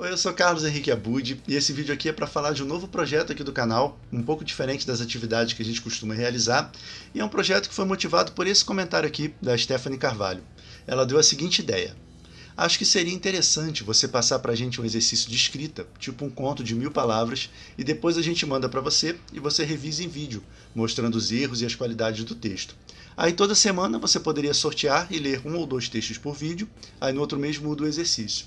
Oi, eu sou Carlos Henrique Abud e esse vídeo aqui é para falar de um novo projeto aqui do canal, um pouco diferente das atividades que a gente costuma realizar, e é um projeto que foi motivado por esse comentário aqui da Stephanie Carvalho. Ela deu a seguinte ideia: acho que seria interessante você passar para a gente um exercício de escrita, tipo um conto de 1000 palavras, e depois a gente manda para você e você revisa em vídeo, mostrando os erros e as qualidades do texto. Aí toda semana você poderia sortear e ler um ou dois textos por vídeo, aí no outro mês muda o exercício.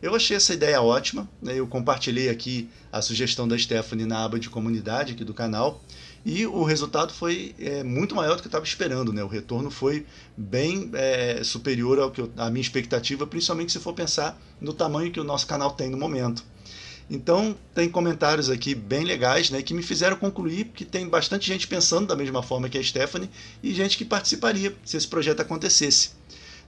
Eu achei essa ideia ótima, né? Eu compartilhei aqui a sugestão da Stephanie na aba de comunidade aqui do canal e o resultado foi muito maior do que eu estava esperando, né? O retorno foi bem superior ao que à minha expectativa, principalmente se for pensar no tamanho que o nosso canal tem no momento. Então, tem comentários aqui bem legais, né, que me fizeram concluir que tem bastante gente pensando da mesma forma que a Stephanie e gente que participaria se esse projeto acontecesse.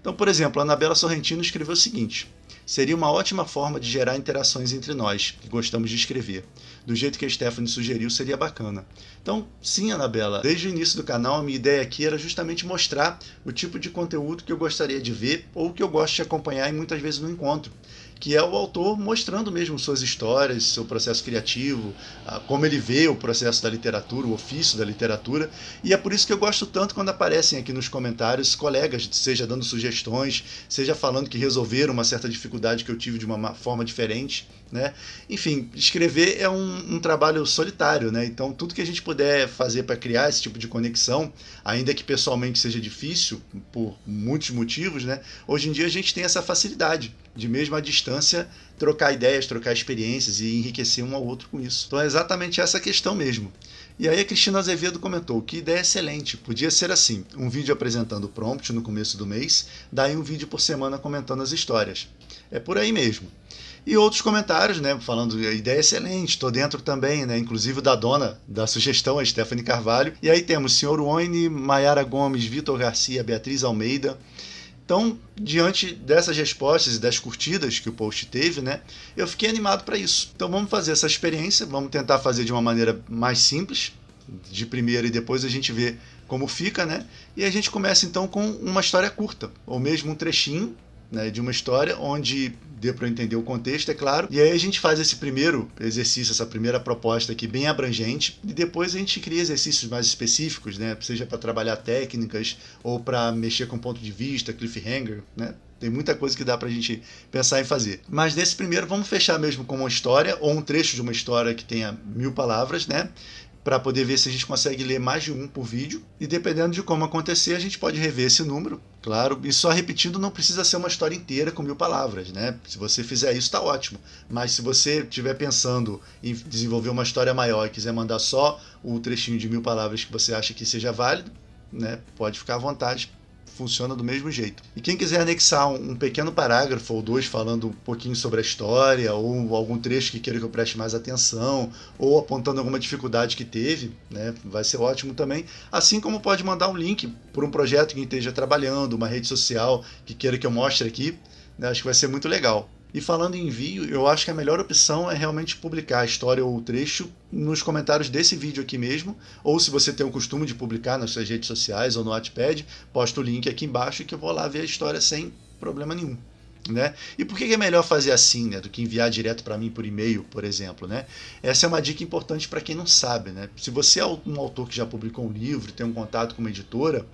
Então, por exemplo, a Anabela Sorrentino escreveu o seguinte: seria uma ótima forma de gerar interações entre nós, que gostamos de escrever. Do jeito que a Stephanie sugeriu, seria bacana. Então, sim, Anabela, desde o início do canal, a minha ideia aqui era justamente mostrar o tipo de conteúdo que eu gostaria de ver ou que eu gosto de acompanhar e muitas vezes não encontro, que é o autor mostrando mesmo suas histórias, seu processo criativo, como ele vê o processo da literatura, o ofício da literatura, e é por isso que eu gosto tanto quando aparecem aqui nos comentários colegas, seja dando sugestões, seja falando que resolveram uma certa dificuldade que eu tive de uma forma diferente, né? Enfim, escrever é um trabalho solitário, né? Então tudo que a gente puder fazer para criar esse tipo de conexão, ainda que pessoalmente seja difícil por muitos motivos, né? Hoje em dia a gente tem essa facilidade de mesmo à distância trocar ideias, trocar experiências e enriquecer um ao outro com isso. Então é exatamente essa questão mesmo. E aí a Cristina Azevedo comentou: que ideia excelente, podia ser assim, um vídeo apresentando o prompt no começo do mês, daí um vídeo por semana comentando as histórias. É por aí mesmo. E outros comentários, né, falando: ideia excelente, estou dentro também, né, inclusive da dona da sugestão, a Stephanie Carvalho. E aí temos Sr. Oine, Maiara Gomes, Vitor Garcia, Beatriz Almeida. Então, diante dessas respostas e das curtidas que o post teve, né, eu fiquei animado para isso. Então vamos fazer essa experiência, vamos tentar fazer de uma maneira mais simples, de primeira, e depois a gente vê como fica, né? E a gente começa então com uma história curta, ou mesmo um trechinho, né, de uma história onde dê para entender o contexto, é claro. E aí a gente faz esse primeiro exercício, essa primeira proposta aqui bem abrangente, e depois a gente cria exercícios mais específicos, né, seja para trabalhar técnicas ou para mexer com ponto de vista, cliffhanger, né? Tem muita coisa que dá pra gente pensar em fazer. Mas nesse primeiro vamos fechar mesmo com uma história ou um trecho de uma história que tenha 1000 palavras, né? Para poder ver se a gente consegue ler mais de um por vídeo, e dependendo de como acontecer, a gente pode rever esse número, claro, e só repetindo, não precisa ser uma história inteira com 1000 palavras, né? Se você fizer isso, está ótimo, mas se você estiver pensando em desenvolver uma história maior e quiser mandar só o trechinho de 1000 palavras que você acha que seja válido, né? Pode ficar à vontade, funciona do mesmo jeito. E quem quiser anexar um pequeno parágrafo ou dois falando um pouquinho sobre a história, ou algum trecho que queira que eu preste mais atenção, ou apontando alguma dificuldade que teve, né, vai ser ótimo também. Assim como pode mandar um link para um projeto que esteja trabalhando, uma rede social que queira que eu mostre aqui, né, acho que vai ser muito legal. E falando em envio, eu acho que a melhor opção é realmente publicar a história ou o trecho nos comentários desse vídeo aqui mesmo, ou se você tem o costume de publicar nas suas redes sociais ou no Wattpad, posta o link aqui embaixo que eu vou lá ver a história sem problema nenhum. Né? E por que é melhor fazer assim, né, do que enviar direto para mim por e-mail, por exemplo? Né? Essa é uma dica importante para quem não sabe. Né? Se você é um autor que já publicou um livro, tem um contato com uma editora,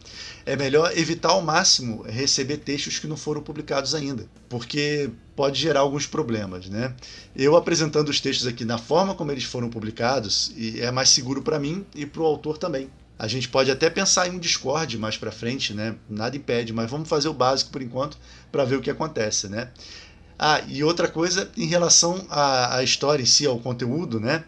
é melhor evitar ao máximo receber textos que não foram publicados ainda, porque pode gerar alguns problemas. Né? Eu apresentando os textos aqui na forma como eles foram publicados, é mais seguro para mim e para o autor também. A gente pode até pensar em um Discord mais para frente, né? Nada impede, mas vamos fazer o básico por enquanto para ver o que acontece, né? Ah, e outra coisa em relação à história em si, ao conteúdo, né?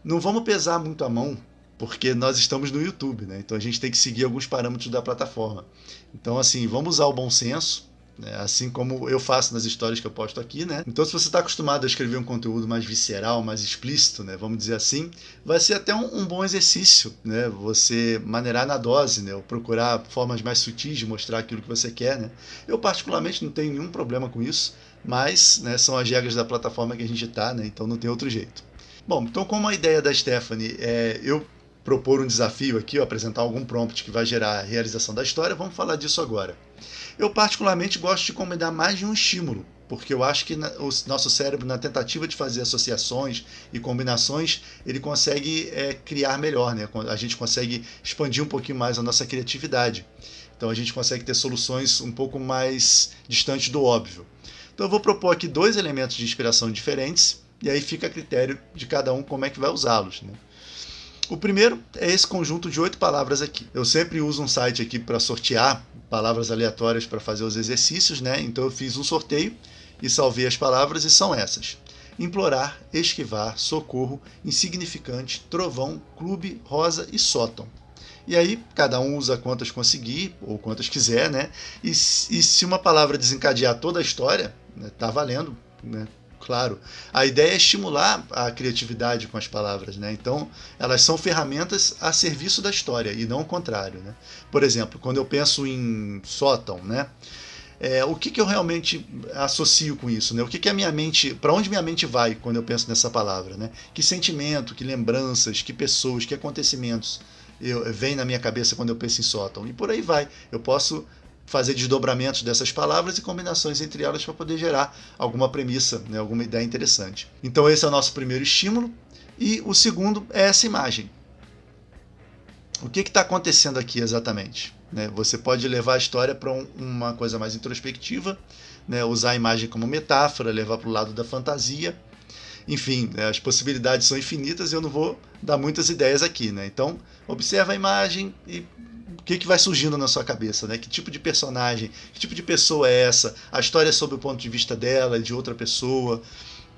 Não vamos pesar muito a mão, porque nós estamos no YouTube, né? Então a gente tem que seguir alguns parâmetros da plataforma. Então, assim, vamos usar o bom senso, né? Assim como eu faço nas histórias que eu posto aqui, né? Então, se você está acostumado a escrever um conteúdo mais visceral, mais explícito, né? Vamos dizer assim, vai ser até um bom exercício, né? Você maneirar na dose, né? Ou procurar formas mais sutis de mostrar aquilo que você quer, né? Eu particularmente não tenho nenhum problema com isso, mas, né, são as regras da plataforma que a gente está, né? Então não tem outro jeito. Bom, então como a ideia da Stephanie é eu propor um desafio aqui, ou apresentar algum prompt que vai gerar a realização da história, vamos falar disso agora. Eu particularmente gosto de combinar mais de um estímulo, porque eu acho que o nosso cérebro, na tentativa de fazer associações e combinações, ele consegue criar melhor, né? A gente consegue expandir um pouquinho mais a nossa criatividade. Então a gente consegue ter soluções um pouco mais distantes do óbvio. Então eu vou propor aqui 2 elementos de inspiração diferentes, e aí fica a critério de cada um como é que vai usá-los, né? O primeiro é esse conjunto de 8 palavras aqui. Eu sempre uso um site aqui para sortear palavras aleatórias para fazer os exercícios, né? Então eu fiz um sorteio e salvei as palavras, e são essas: implorar, esquivar, socorro, insignificante, trovão, clube, rosa e sótão. E aí cada um usa quantas conseguir ou quantas quiser, né? E se uma palavra desencadear toda a história, né, tá valendo, né? Claro, a ideia é estimular a criatividade com as palavras, né? Então, elas são ferramentas a serviço da história e não o contrário, né? Por exemplo, quando eu penso em sótão, né? O que eu realmente associo com isso, né? O que a minha mente, para onde minha mente vai quando eu penso nessa palavra, né? Que sentimento, que lembranças, que pessoas, que acontecimentos vem na minha cabeça quando eu penso em sótão? E por aí vai. Eu posso fazer desdobramentos dessas palavras e combinações entre elas para poder gerar alguma premissa, né, alguma ideia interessante. Então esse é o nosso primeiro estímulo. E o segundo é essa imagem. O que está acontecendo aqui exatamente? Né? Você pode levar a história para uma coisa mais introspectiva, né? Usar a imagem como metáfora, levar para o lado da fantasia. Enfim, as possibilidades são infinitas e eu não vou dar muitas ideias aqui, né? Então, observa a imagem e o que vai surgindo na sua cabeça, né? Que tipo de personagem, que tipo de pessoa é essa? A história é sob o ponto de vista dela, de outra pessoa,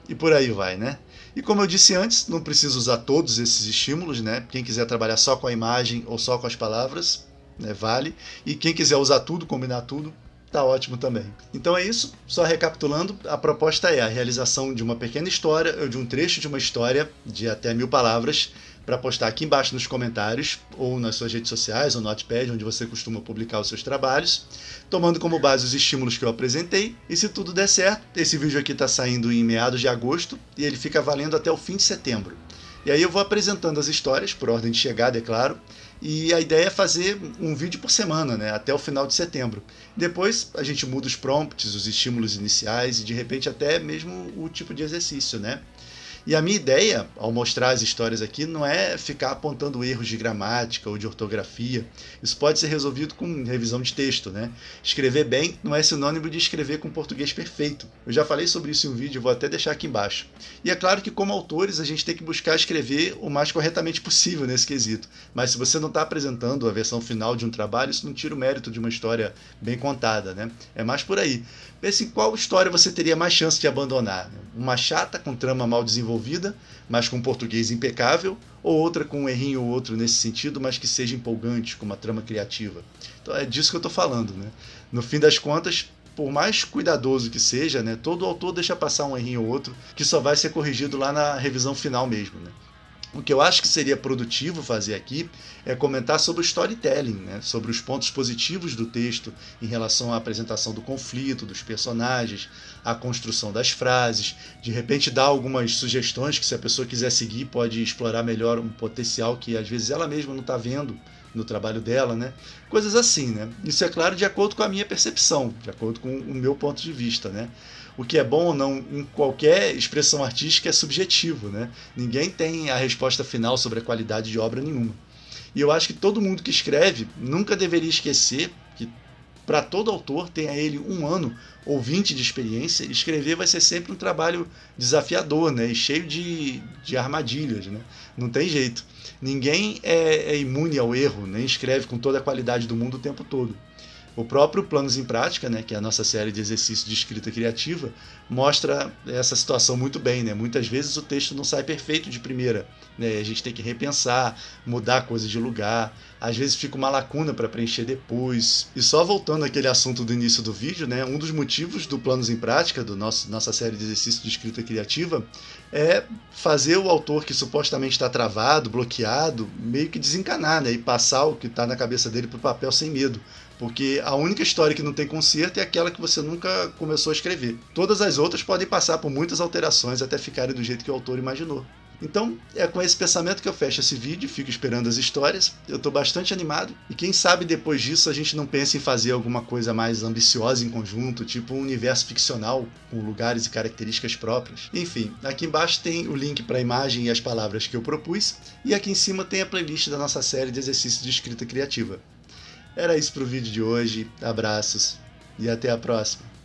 e por aí vai, né? E como eu disse antes, não preciso usar todos esses estímulos, né? Quem quiser trabalhar só com a imagem ou só com as palavras, né, vale. E quem quiser usar tudo, combinar tudo, tá ótimo também. Então é isso, só recapitulando, a proposta é a realização de uma pequena história, ou de um trecho de uma história de até 1000 palavras, para postar aqui embaixo nos comentários, ou nas suas redes sociais, ou no Notepad, onde você costuma publicar os seus trabalhos, tomando como base os estímulos que eu apresentei. E se tudo der certo, esse vídeo aqui está saindo em meados de agosto, e ele fica valendo até o fim de setembro. E aí eu vou apresentando as histórias, por ordem de chegada, é claro, e a ideia é fazer um vídeo por semana, né, até o final de setembro. Depois a gente muda os prompts, os estímulos iniciais e de repente até mesmo o tipo de exercício, né? E a minha ideia, ao mostrar as histórias aqui, não é ficar apontando erros de gramática ou de ortografia. Isso pode ser resolvido com revisão de texto, né? Escrever bem não é sinônimo de escrever com português perfeito. Eu já falei sobre isso em um vídeo, vou até deixar aqui embaixo. E é claro que, como autores, a gente tem que buscar escrever o mais corretamente possível nesse quesito. Mas se você não está apresentando a versão final de um trabalho, isso não tira o mérito de uma história bem contada, né? É mais por aí. Pense em qual história você teria mais chance de abandonar. Né? Uma chata com trama mal desenvolvida, mas com português impecável, ou outra com um errinho ou outro nesse sentido, mas que seja empolgante, com uma trama criativa. Então é disso que eu estou falando. Né? No fim das contas, por mais cuidadoso que seja, né, todo autor deixa passar um errinho ou outro, que só vai ser corrigido lá na revisão final mesmo. Né? O que eu acho que seria produtivo fazer aqui é comentar sobre o storytelling, né? Sobre os pontos positivos do texto em relação à apresentação do conflito, dos personagens, à construção das frases, de repente dar algumas sugestões que, se a pessoa quiser seguir, pode explorar melhor um potencial que às vezes ela mesma não está vendo no trabalho dela, né? Coisas assim, né? Isso é claro de acordo com a minha percepção, de acordo com o meu ponto de vista, né? O que é bom ou não em qualquer expressão artística é subjetivo, né? Ninguém tem a resposta final sobre a qualidade de obra nenhuma. E eu acho que todo mundo que escreve nunca deveria esquecer que, para todo autor, tenha ele 1 ano ou 20 de experiência, escrever vai ser sempre um trabalho desafiador, né? E cheio de armadilhas, né? Não tem jeito. Ninguém é imune ao erro, nem escreve com toda a qualidade do mundo o tempo todo. O próprio Planos em Prática, né, que é a nossa série de exercícios de escrita criativa, mostra essa situação muito bem. Né? Muitas vezes o texto não sai perfeito de primeira. Né? A gente tem que repensar, mudar coisas de lugar. Às vezes fica uma lacuna para preencher depois. E só voltando àquele assunto do início do vídeo, né, um dos motivos do Planos em Prática, nossa série de exercícios de escrita criativa, é fazer o autor que supostamente está travado, bloqueado, meio que desencanar, né, e passar o que está na cabeça dele para o papel sem medo. Porque a única história que não tem conserto é aquela que você nunca começou a escrever. Todas as outras podem passar por muitas alterações até ficarem do jeito que o autor imaginou. Então, é com esse pensamento que eu fecho esse vídeo, fico esperando as histórias. Eu estou bastante animado e quem sabe depois disso a gente não pensa em fazer alguma coisa mais ambiciosa em conjunto, tipo um universo ficcional com lugares e características próprias. Enfim, aqui embaixo tem o link para a imagem e as palavras que eu propus e aqui em cima tem a playlist da nossa série de exercícios de escrita criativa. Era isso para o vídeo de hoje, abraços e até a próxima!